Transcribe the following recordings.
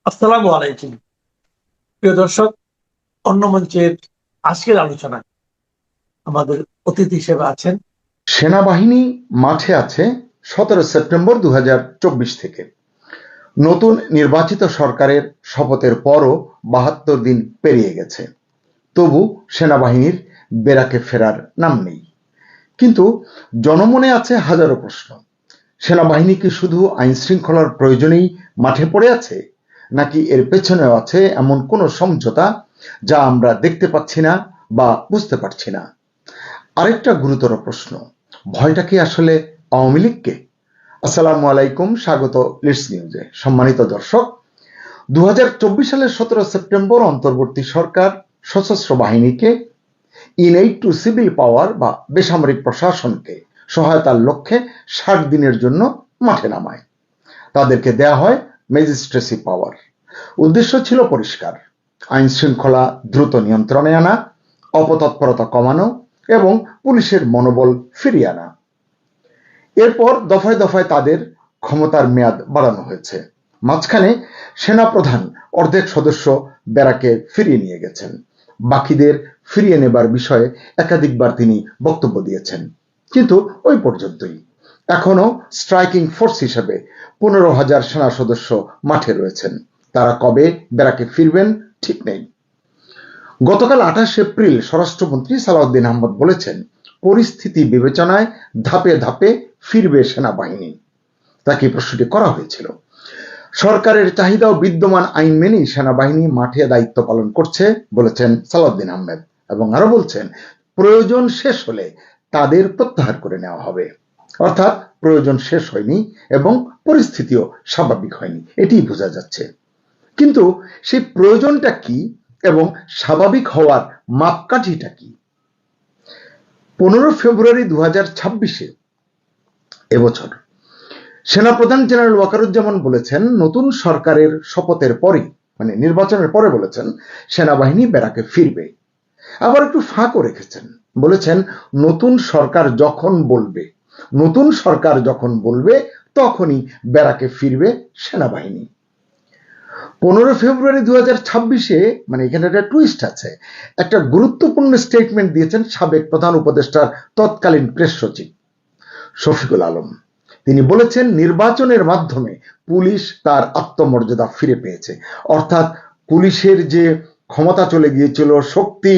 আসসালামু আলাইকুম। প্রিয় দর্শক, অন্য মঞ্চের আজকের আলোচনায় আমাদের অতিথি হিসেবে আছেন সেনাবাহিনী মাঠে আছে 17 সেপ্টেম্বর 2024 থেকে। নতুন নির্বাচিত সরকারের শপথের পরও 72 দিন পেরিয়ে গেছে, তবু সেনাবাহিনীর বেরাকে ফেরার নাম নেই। কিন্তু জনমনে আছে হাজারো প্রশ্ন। সেনাবাহিনী কি শুধু আইন শৃঙ্খলার প্রয়োজনেই মাঠে পড়ে আছে, নাকি এর পেছনেও আছে এমন কোনো সমঝোতা যা আমরা দেখতে পাচ্ছি না বা বুঝতে পারছি না? আরেকটা গুরুতর প্রশ্ন, ভয়টা কি আসলে আওয়ামী লীগকে? আসসালামু আলাইকুম, স্বাগত লিডস নিউজে। সম্মানিত দর্শক, 2024 সালের 17 সেপ্টেম্বর অন্তর্বর্তী সরকার সশস্ত্র বাহিনীকে ইনএইড টু সিভিল পাওয়ার বা বেসামরিক প্রশাসনকে সহায়তার লক্ষ্যে 60 দিনের জন্য মাঠে নামায়। তাদেরকে দেয়া হয় ম্যাজিস্ট্রেসি পাওয়ার। উদ্দেশ্য ছিল পরিষ্কার: আইন শৃঙ্খলা দ্রুত নিয়ন্ত্রণে আনা, অপতৎপরতা কমানো এবং পুলিশের মনোবল ফিরিয়ে আনা। এরপর দফায় দফায় তাদের ক্ষমতার মেয়াদ বাড়ানো হয়েছে। মাঝখানে সেনাপ্রধান অর্ধেক সদস্য ব্যারাকে ফিরিয়ে নিয়ে গেছেন। বাকিদের ফিরিয়ে নেবার বিষয়ে একাধিকবার তিনি বক্তব্য দিয়েছেন, কিন্তু ওই পর্যন্তই। এখনো স্ট্রাইকিং ফোর্স হিসেবে 15,000 সেনা সদস্য মাঠে রয়েছেন। তারা কবে ব্যারাকে ফিরবেন ঠিক নেই। গতকাল 28 এপ্রিল স্বরাষ্ট্রমন্ত্রী সালাউদ্দিন আহমদ বলেছেন, পরিস্থিতি বিবেচনায় ধাপে ধাপে ফিরবে সেনাবাহিনী। তাকে প্রশ্নটি করা হয়েছিল। সরকারের চাহিদা ও বিদ্যমান আইন মেনেই সেনাবাহিনী মাঠে দায়িত্ব পালন করছে বলেছেন সালাউদ্দিন আহমেদ, এবং আরো বলছেন, প্রয়োজন শেষ হলে তাদের প্রত্যাহার করে নেওয়া হবে। অর্থাৎ প্রয়োজন শেষ হয়নি এবং পরিস্থিতিও স্বাভাবিক হয়নি, এটিই বোঝা যাচ্ছে। কিন্তু সেই প্রয়োজনটা কি এবং স্বাভাবিক হওয়ার মাপকাঠিটা কি? 15 ফেব্রুয়ারি 2026 এবছর সেনাপ্রধান জেনারেল ওয়াকারুজ্জামান বলেছেন, নতুন সরকারের শপথের পরে, মানে নির্বাচনের পরে বলেছেন সেনাবাহিনী ব্যারাকে ফিরবে। আবার একটু ফাঁকও রেখেছেন, বলেছেন নতুন সরকার যখন বলবে তখনই ব্যারাকে ফিরবে সেনাবাহিনী। 15 ফেব্রুয়ারি 2026, মানে এখানে একটা টুইস্ট আছে। একটা গুরুত্বপূর্ণ স্টেটমেন্ট দিয়েছেন সাবেক প্রধান উপদেষ্টার তৎকালীন প্রেস সচিব শফিকুল আলম। তিনি বলেছেন, নির্বাচনের মাধ্যমে পুলিশ তার আত্মমর্যাদা ফিরে পেয়েছে। অর্থাৎ পুলিশের যে ক্ষমতা চলে গিয়েছিল, শক্তি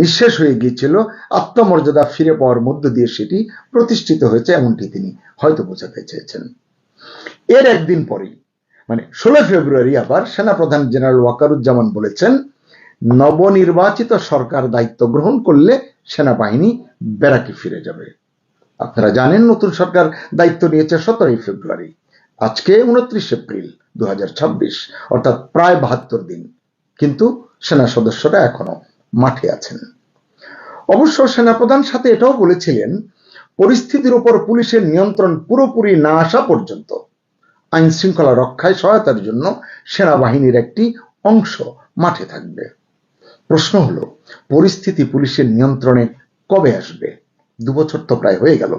নিঃশেষ হয়ে গিয়েছিল, আত্মমর্যাদা ফিরে পাওয়ার মধ্য দিয়ে সেটি প্রতিষ্ঠিত হয়েছে, এমনটি তিনি হয়তো বোঝাতে চেয়েছেন। এর একদিন পরেই, মানে 16 ফেব্রুয়ারি, আবার সেনাপ্রধান জেনারেল ওয়াকারুজ্জামান বলেছেন, নবনির্বাচিত সরকার দায়িত্ব গ্রহণ করলে সেনাবাহিনী ব্যারাকে ফিরে যাবে। আপনারা জানেন, নতুন সরকার দায়িত্ব নিয়েছে 17 ফেব্রুয়ারি। আজকে 29 এপ্রিল 2026, অর্থাৎ প্রায় 72 দিন, কিন্তু সেনা সদস্যরা এখনো মাঠে আছেন। অবশ্য সেনাপ্রধান সাথে এটাও বলেছিলেন, পরিস্থিতির উপর পুলিশের নিয়ন্ত্রণ পুরোপুরি না আসা পর্যন্ত আইন শৃঙ্খলা রক্ষায় সহায়তার জন্য সেনাবাহিনীর একটি অংশ মাঠে থাকবে। প্রশ্ন হলো, পরিস্থিতি পুলিশের নিয়ন্ত্রণে কবে আসবে? 2 বছর তো প্রায় হয়ে গেল।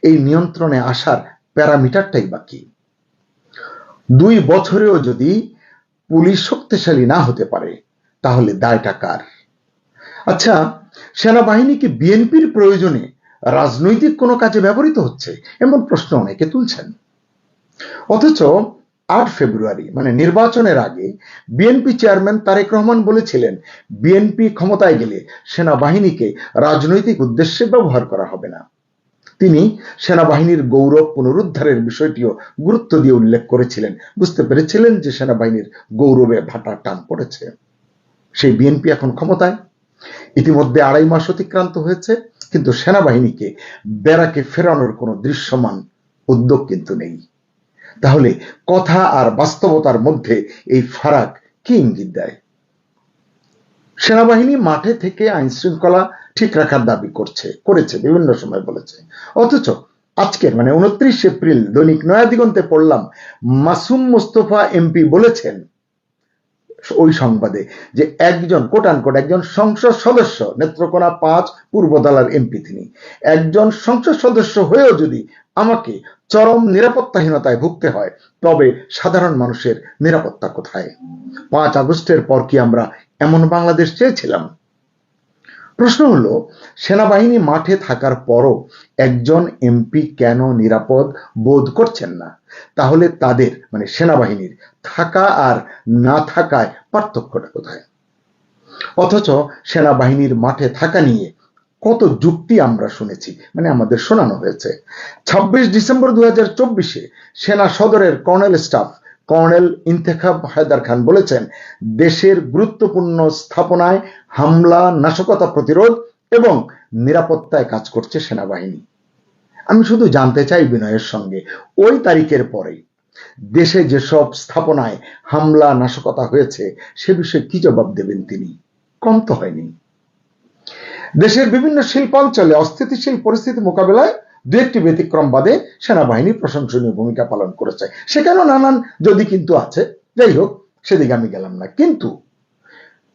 এই নিয়ন্ত্রণে আসার প্যারামিটারটাই বা কি? 2 বছরেও যদি পুলিশ শক্তিশালী না হতে পারে, তাহলে দায়টা কার? আচ্ছা, সেনাবাহিনী কি বিএনপির প্রয়োজনে রাজনৈতিক কোনো কাজে ব্যবহৃত হচ্ছে? এমন প্রশ্ন অনেকে তুলছেন। অথচ 8 ফেব্রুয়ারি, মানে নির্বাচনের আগে, বিএনপি চেয়ারম্যান তারেক রহমান বলেছিলেন, বিএনপি ক্ষমতায় গেলে সেনাবাহিনীকে রাজনৈতিক উদ্দেশ্যে ব্যবহার করা হবে না। তিনি সেনাবাহিনীর গৌরব পুনরুদ্ধারের বিষয়টিও গুরুত্ব দিয়ে উল্লেখ করেছিলেন। বুঝতে পেরেছিলেন যে সেনাবাহিনীর গৌরবে ভাটা টান পড়েছে। সেই বিএনপি এখন ক্ষমতায়। ইতিমধ্যে 2.5 মাস অতিক্রান্ত হয়েছে, কিন্তু সেনাবাহিনীকে ব্যারাকে ফেরানোর কোনো দৃশ্যমান উদ্যোগ কিন্তু নেই। তাহলে কথা আর বাস্তবতার মধ্যে এই ফারাক কি ইঙ্গিত দেয়? সেনাবাহিনী মাঠে থেকে আইন শৃঙ্খলা ঠিক রাখার দাবি করেছে, বিভিন্ন সময় বলেছে। অথচ আজকের, মানে 29 এপ্রিল, দৈনিক নয়া দিগন্তে পড়লাম, মাসুম মোস্তফা এমপি বলেছেন ওই সংবাদে যে একজন একজন সংসদ সদস্য, নেত্রকোনা 5 পূর্বদলার এমপি, তিনি একজন সংসদ সদস্য হয়েও যদি আমাকে চরম নিরাপত্তাহীনতায় ভুগতে হয়, তবে সাধারণ মানুষের নিরাপত্তা কোথায়? 5 আগস্টের পর কি আমরা এমন বাংলাদেশ চেয়েছিলাম? প্রশ্ন হলো, সেনাবাহিনী মাঠে থাকার পরও একজন এমপি কেন নিরাপদ বোধ করছেন না? তাহলে তাদের মানে সেনাবাহিনীর থাকা আর না থাকায় পার্থক্যটা কোথায়? অথচ সেনাবাহিনীর মাঠে থাকা নিয়ে কত যুক্তি আমরা শুনেছি, মানে আমাদের শোনানো হয়েছে। 26 ডিসেম্বর 2024 সেনা সদরের colonel staff colonel Intekhab Haider Khan বলেছেন, দেশের গুরুত্বপূর্ণ স্থাপনায় হামলা নাশকতা প্রতিরোধ এবং নিরাপত্তায় কাজ করছে সেনাবাহিনী। আমি শুধু জানতে চাই বিনয়ের সঙ্গে, ওই তারিখের পরে দেশে যেসব স্থাপনায় হামলা নাশকতা হয়েছে সে বিষয়ে কি জবাব দেবেন তিনি? কম তো হয়নি। দেশের বিভিন্ন শিল্পাঞ্চলে অস্থিতিশীল পরিস্থিতি মোকাবেলায় দু একটি ব্যতিক্রম বাদে সেনাবাহিনী প্রশংসনীয় ভূমিকা পালন করেছে। সেখানেও নানান যদি কিন্তু আছে, যাই হোক সেদিকে আমি গেলাম না। কিন্তু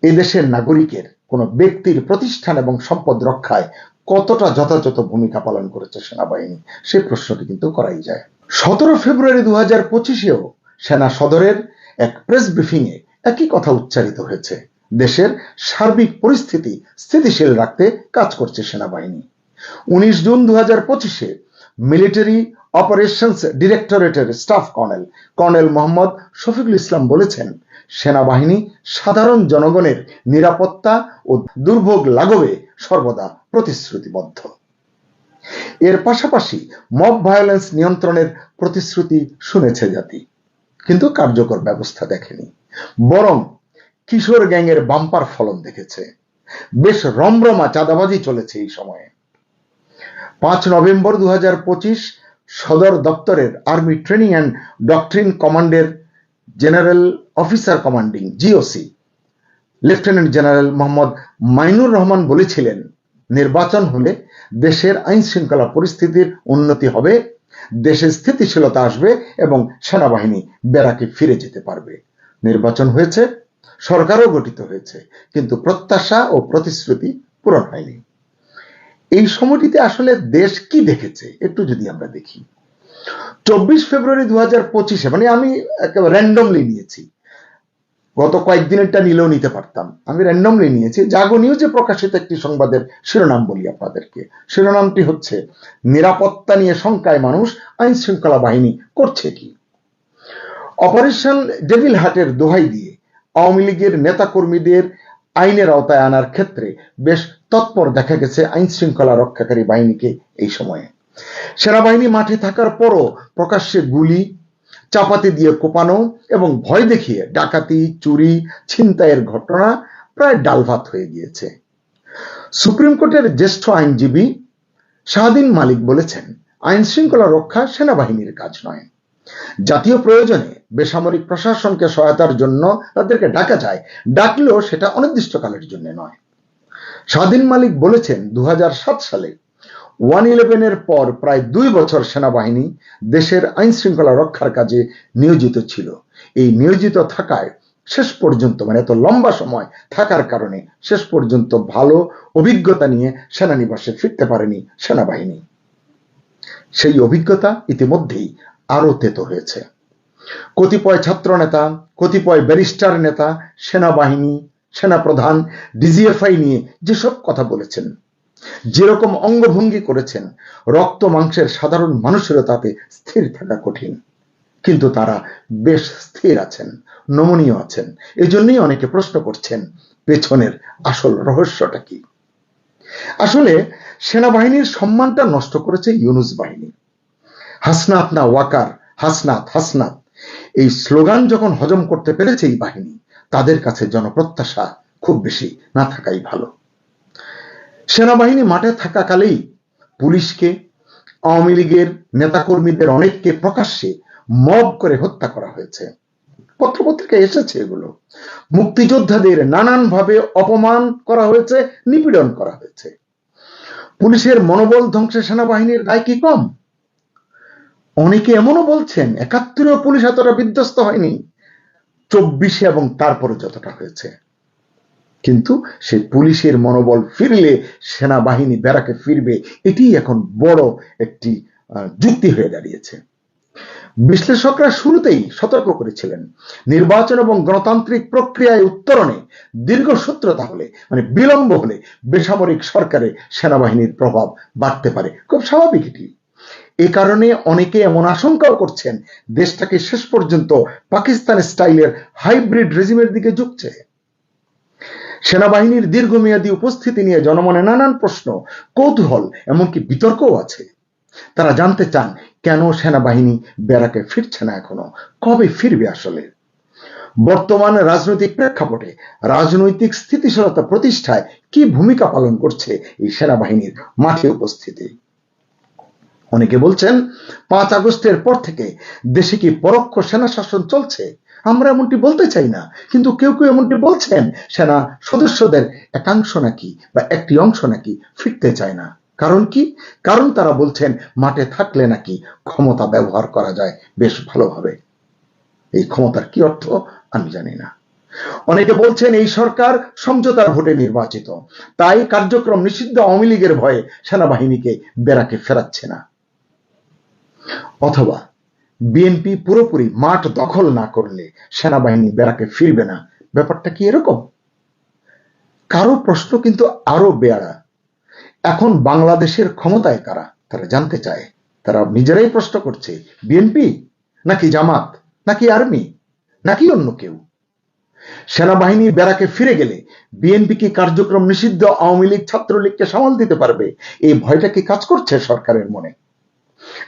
এই দেশের নাগরিকের কোন ব্যক্তির প্রতিষ্ঠান এবং সম্পদ রক্ষায় কতটা যথাযথ ভূমিকা পালন করেছে সেনাবাহিনী, সে প্রশ্নটি কিন্তু করাই যায়। 17 ফেব্রুয়ারি 2025-এও সেনা সদরের এক প্রেস ব্রিফিং এ একই কথা উচ্চারিত হয়েছে, দেশের সার্বিক পরিস্থিতি স্থিতিশীল রাখতে কাজ করছে সেনাবাহিনী। 19 জুন 2025-এ মিলিটারি অপারেশনস ডিরেক্টরেটের স্টাফ কর্নেল মোহাম্মদ শফিকুল ইসলাম বলেছেন, সেনাবাহিনী সাধারণ জনগণের নিরাপত্তা ও দুর্ভোগ লাঘবে সর্বদা প্রতিশ্রুতিবদ্ধ। এর পাশাপাশি মব ভায়োলেন্স নিয়ন্ত্রণের প্রতিশ্রুতি শুনেছে জাতি, কিন্তু কার্যকর ব্যবস্থা দেখেনি, বরং কিশোর গ্যাংয়ের বাম্পার ফলন দেখেছে। বেশ রমরমা চাঁদাবাজি চলেছে এই সময়ে। 5 নভেম্বর 2025 সদর দপ্তরের আর্মি ট্রেনিং অ্যান্ড ডক্ট্রিন কমান্ডের general officer commanding GOC lieutenant general Mohammad Mainur Rahman বলেছিলেন, নির্বাচন হলে দেশের আইন শৃঙ্খলা পরিস্থিতির উন্নতি হবে, দেশে স্থিতিশীলতা আসবে এবং সেনাবাহিনী ব্যারাকে ফিরে যেতে পারবে। নির্বাচন হয়েছে, সরকারও গঠিত হয়েছে, কিন্তু প্রত্যাশা ও প্রতিশ্রুতি পূরণ হয়নি। এই সময়টিতে আসলে দেশ কি দেখেছে একটু যদি আমরা দেখি। 24 ফেব্রুয়ারি 2025-এ, মানে আমি একেবারে র্যান্ডমলি নিয়েছি, গত কয়েকদিনেরটা নিলেও নিতে পারতাম, আমি র্যান্ডমলি নিয়েছি। জাগো নিউজে প্রকাশিত একটি সংবাদের শিরোনাম বলি আপনাদেরকে। শিরোনামটি হচ্ছে, নিরাপত্তা নিয়ে শঙ্কায় মানুষ, আইন শৃঙ্খলা বাহিনী করছে কি? অপারেশন ডেভিল হার্টের দোহাই দিয়ে আওয়ামী লীগের নেতাকর্মীদের আইনের আওতায় আনার ক্ষেত্রে বেশ তৎপর দেখা গেছে আইন শৃঙ্খলা রক্ষাকারী বাহিনীকে। এই সময়ে সেনাবাহিনী মাঠে থাকার পরও প্রকাশ্যে গুলি, চাপাতি দিয়ে কোপানো এবং ভয় দেখিয়ে ডাকাতি, চুরি, ছিনতাইয়ের ঘটনা প্রায় ডালভাত হয়ে গিয়েছে। সুপ্রিম কোর্টের জ্যেষ্ঠ আইনজীবী শাহদিন মালিক বলেছেন, আইন শৃঙ্খলা রক্ষা সেনাবাহিনীর কাজ নয়, জাতীয় প্রয়োজনে বেসামরিক প্রশাসনকে সহায়তার জন্য তাদেরকে ডাকা যায়, ডাকলেও সেটা অনির্দিষ্টকালের জন্য নয়। শাহদিন মালিক বলেছেন, 2007 সালে 111-এর পর প্রায় 2 বছর সেনাবাহিনী দেশের আইন শৃঙ্খলা রক্ষার কাজে নিয়োজিত ছিল। এই নিয়োজিত থাকায় শেষ পর্যন্ত, মানে এত লম্বা সময় থাকার কারণে শেষ পর্যন্ত ভালো অভিজ্ঞতা নিয়ে সেনানিবাসে ফিরতে পারেনি সেনাবাহিনী। সেই অভিজ্ঞতা ইতিমধ্যেই আরো তেতো হয়েছে। কতিপয় ছাত্র নেতা, কতিপয় ব্যারিস্টার নেতা সেনাবাহিনী, সেনাপ্রধান, ডিজিএফআই নিয়ে যেসব কথা বলেছেন, যেরকম অঙ্গভঙ্গি করেছেন, রক্ত মাংসের সাধারণ মানুষেরও তাতে স্থির থাকা কঠিন। কিন্তু তারা বেশ স্থির আছেন, নমনীয় আছেন। এই জন্যই অনেকে প্রশ্ন করছেন, পেছনের আসল রহস্যটা কি? আসলে সেনাবাহিনীর সম্মানটা নষ্ট করেছে ইউনূস বাহিনী। হাসনাত না ওয়াকার, হাসনাত হাসনাত, এই স্লোগান যখন হজম করতে পেরেছে এই বাহিনী, তাদের কাছে জনপ্রত্যাশা খুব বেশি না থাকাই ভালো। সেনাবাহিনী মাঠে থাকাকালেই পুলিশকে, আওয়ামী লীগের নেতাকর্মীদের অনেককে প্রকাশ্যে মব করে হত্যা করা হয়েছে। পত্রপত্রিকায় এসেছে এগুলো। মুক্তিযোদ্ধাদের নানানভাবে অপমান করা হয়েছে, নিপীড়ন করা হয়েছে। পুলিশের মনোবল ধ্বংসে সেনাবাহিনীর দায় কি কম? অনেকে এমনও বলছেন, 71-এও পুলিশ এতটা বিধ্বস্ত হয়নি, 24-এ এবং তারপরে যতটা হয়েছে। কিন্তু সেই পুলিশের মনোবল ফিরলে সেনাবাহিনী ব্যারাকে ফিরবে, এটি এখন বড় একটি যুক্তি হয়ে দাঁড়িয়েছে। বিশ্লেষকরা শুরুতেই সতর্ক করেছিলেন, নির্বাচন এবং গণতান্ত্রিক প্রক্রিয়ায় উত্তরণে দীর্ঘসূত্রতা হলে, মানে বিলম্ব হলে বেসামরিক সরকারে সেনাবাহিনীর প্রভাব বাড়তে পারে। খুব স্বাভাবিক এটি। এ কারণে অনেকে এমন আশঙ্কাও করছেন দেশটাকে শেষ পর্যন্ত পাকিস্তান স্টাইলের হাইব্রিড রেজিমের দিকে ঝুঁকছে। সেনাবাহিনীর দীর্ঘমেয়াদী উপস্থিতি নিয়ে জনমনে নানান প্রশ্ন, কৌতূহল, এমনকি বিতর্কও আছে। তারা জানতে চান কেন সেনাবাহিনী ব্যারাকে ফিরছে না এখনো, কবে ফিরবে আসলে। বর্তমান রাজনৈতিক প্রেক্ষাপটে রাজনৈতিক স্থিতিশীলতা প্রতিষ্ঠায় কি ভূমিকা পালন করছে এই সেনাবাহিনীর মাঠে উপস্থিতি। অনেকে বলছেন 5 আগস্টের পর থেকে দেশে কি পরোক্ষ সেনা শাসন চলছে। আমরা এমনটি বলতে চাই না, কিন্তু কেউ কেউ এমনটি বলছেন সেনা সদস্যদের একাংশ নাকি বা একটি অংশ নাকি ফিরতে চায় না। কারণ কি? কারণ তারা বলছেন মাঠে থাকলে নাকি ক্ষমতা ব্যবহার করা যায় বেশ ভালোভাবে। এই ক্ষমতার কি অর্থ আমি জানি না। অনেকে বলছেন এই সরকার সমঝোতার ভোটে নির্বাচিত, তাই কার্যক্রম নিষিদ্ধ আওয়ামী লীগের ভয়ে সেনাবাহিনীকে ব্যারাকে ফেরাচ্ছে না। অথবা বিএনপি পুরোপুরি মাঠ দখল না করলে সেনাবাহিনী ব্যারাকে ফিরবে না। ব্যাপারটা কি এরকম? কারো প্রশ্ন কিন্তু আরো বেয়ারা। এখন বাংলাদেশের ক্ষমতায় কারা, তারা জানতে চায়। তারা নিজেরাই প্রশ্ন করছে, বিএনপি নাকি জামাত নাকি আর্মি নাকি অন্য কেউ। সেনাবাহিনী ব্যারাকে ফিরে গেলে বিএনপি কি কার্যক্রম নিষিদ্ধ আওয়ামী লীগ ছাত্রলীগকে সামাল দিতে পারবে? এই ভয়টা কি কাজ করছে সরকারের মনে?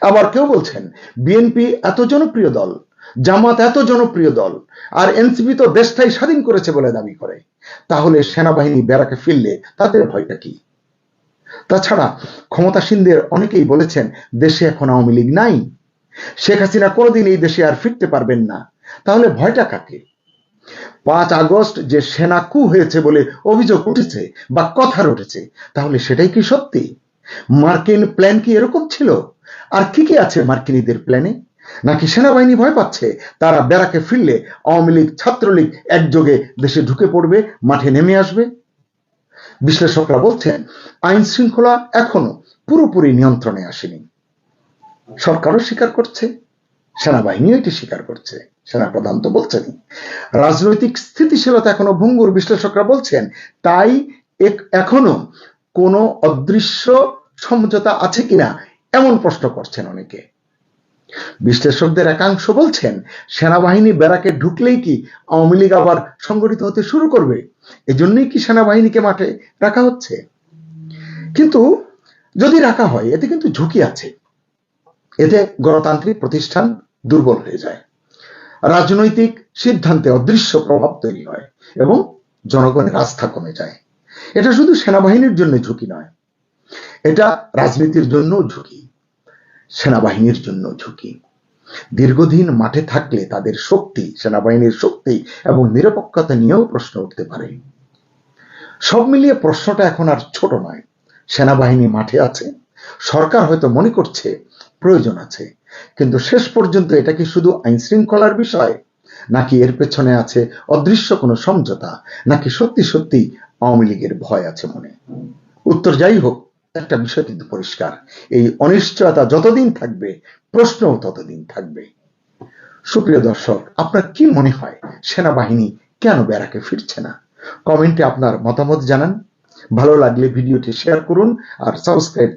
আবার কেউ বলছেন বিএনপি এত জনপ্রিয় দল, জামাত এত জনপ্রিয় দল, আর এনসিপি তো দেশটাই স্বাধীন করেছে বলে দাবি করে, তাহলে সেনাবাহিনী ব্যারাকে ফিরলে তাদের ভয়টা কি? তাছাড়া ক্ষমতাসীনদের অনেকেই বলেছেন দেশে এখন আওয়ামী লীগ নাই, শেখ হাসিনা কোনোদিন এই দেশে আর ফিরতে পারবেন না। তাহলে ভয়টা কাকে? 5 আগস্ট যে সেনা কু হয়েছে বলে অভিযোগ উঠেছে বা কথা উঠেছে, তাহলে সেটাই কি সত্যি? মার্কিন প্ল্যান কি এরকম ছিল? আর কি কি আছে মার্কিনীদের প্ল্যানে? নাকি সেনাবাহিনী ভয় পাচ্ছে তারা ব্যারাকে ফিরলে আওয়ামী লীগ ছাত্রলীগ একযোগে দেশে ঢুকে পড়বে, মাঠে নেমে আসবে? বিশ্লেষকরা বলছেন আইন শৃঙ্খলা এখনো পুরোপুরি নিয়ন্ত্রণে আসেনি। সরকারও স্বীকার করছে, সেনাবাহিনীও এটি স্বীকার করছে, সেনাপ্রধান তো বলছেনই। রাজনৈতিক স্থিতিশীলতা এখনো ভঙ্গুর, বিশ্লেষকরা বলছেন। তাই এখনো কোনো অদৃশ্য সমঝোতা আছে কিনা এমন প্রশ্ন করছেন অনেকে। বিশ্লেষকদের একাংশ বলছেন সেনাবাহিনী ব্যারাকে ঢুকলেই কি আওয়ামী লীগ আবার সংগঠিত হতে শুরু করবে, এজন্যই কি সেনাবাহিনীকে মাঠে রাখা হচ্ছে। কিন্তু যদি রাখা হয় এতে কিন্তু ঝুঁকি আছে, এতে গণতান্ত্রিক প্রতিষ্ঠান দুর্বল হয়ে যায়, রাজনৈতিক সিদ্ধান্তে অদৃশ্য প্রভাব তৈরি হয় এবং জনগণের আস্থা কমে যায়। এটা শুধু সেনাবাহিনীর জন্য ঝুঁকি নয়, এটা রাজনীতির জন্য ঝুঁকি, সেনাবাহিনীর জন্য ঝুঁকি। দীর্ঘদিন মাঠে থাকলে তাদের শক্তি, সেনাবাহিনীর শক্তি এবং নিরপেক্ষতা নিয়েও প্রশ্ন উঠতে পারে। সব মিলিয়ে প্রশ্নটা এখন আর ছোট নয়। সেনাবাহিনী মাঠে আছে, সরকার হয়তো মনে করছে প্রয়োজন আছে, কিন্তু শেষ পর্যন্ত এটা কি শুধু আইন শৃঙ্খলার বিষয়, নাকি এর পেছনে আছে অদৃশ্য কোনো সমঝোতা, নাকি সত্যি সত্যি আওয়ামী লীগের ভয় আছে মনে? উত্তর যাই হোক, একটা বিষয় কিন্তু পরিষ্কার, এই অনিশ্চয়তা যতদিন থাকবে প্রশ্নও ততদিন থাকবে। সুপ্রিয় দর্শক, আপনার কি মনে হয় সেনাবাহিনী কেন ব্যারাকে ফিরছে না? কমেন্টে আপনার মতামত জানান। ভালো লাগলে ভিডিওটি শেয়ার করুন আর সাবস্ক্রাইব